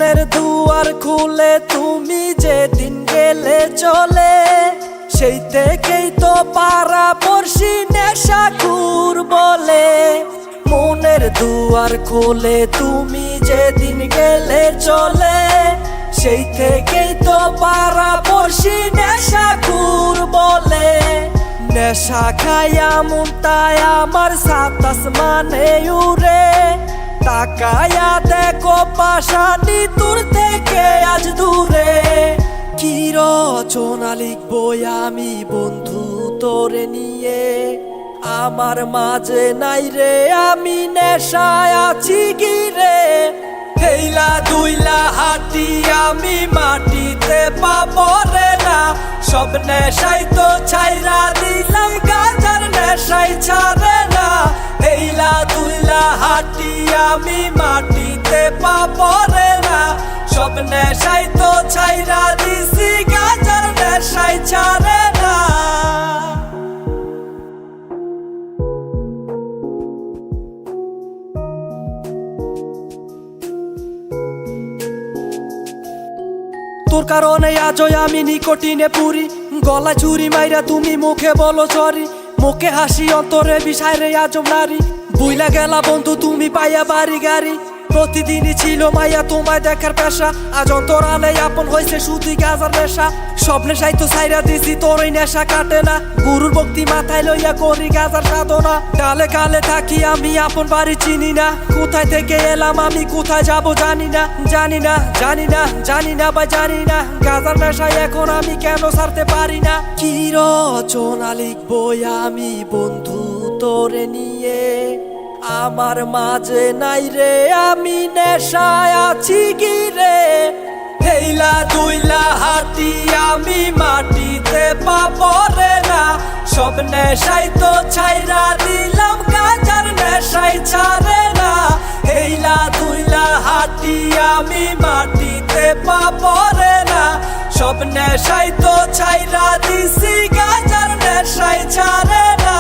মনের দুয়ার খুলে তুমি যেদিন গেলে চলে, সেই থেকেই তো পাড়া পড়শি নেশাখুর বলে। মনের দুয়ার খুলে তুমি যেদিন গেলে চলে, সেই থেকেই তো পাড়া পড়শি নেশাখুর বলে। নেশা খাইয়া মনটায় আমার সাত আসমানে উড়ে, তাকায়া দেখো পাশানি দূর থেকে আজ দূরে। কি রচনা লিখবো আমি বন্ধু তোরে নিয়ে, আমার মাঝে নাই রে আমি নেশায় আছি গিরে। হেইলা দুইলা হাঁটি আমি মাটিতে পাবো রে না, সব নেশাই তো ছাইরা দিলাম গাঁজার নেশাই ছাড়ে না। হেইলা দুইলা হাঁটি আমি মাটিতে পাবো রে না, সব নেশাই তো ছাইরা দিছি গাঁজার নেশাই ছাড়ে না। তোর কারণে আজও আমি নিকটিনে পুরি, গলা চুরি মাইরা তুমি মুখে বলো সরি। মুখে হাসি অন্তরে বিষয় রে আজম নারী, বুইলা গেলা বন্ধু তুমি পাইয়া বাড়ি গাড়ি। প্রতিদিনই ছিল মাইয়া তোমায় দেখার পেশা, আজ অন্তরালে আপন হয়েছে শুধু গাজার নেশা। সব নেশাই তো ছাইরা দিছি তোর ওই নেশা কাটে না, গুরুর ভক্তি মাথায় লইয়া করি গাজার সাধনা। ডালে কালে থাকি আমি আপন বাড়ি চিনি না, কোথায় থেকে এলাম আমি কোথায় যাব জানি না। জানি না জানি না জানি না ভাই জানি না, গাজার নেশায় এখন আমি কেন ছাড়তে পারি না। কি রচনা লিখবো আমি বন্ধু তোরে নিয়ে, আমার মাঝে নাই রে আমি নেশায় আছি গিরে। হেইলা দুইলা হাঁটি আমি মাটিতে পাবো রে না, সব নেশাই তো ছাইরা দিলাম গাঁজার নেশাই ছাড়ে না। হেইলা দুইলা হাঁটি আমি মাটিতে পাবো রে না, সব নেশাই তো ছাইরা দিছি গাঁজার নেশাই ছাড়ে না।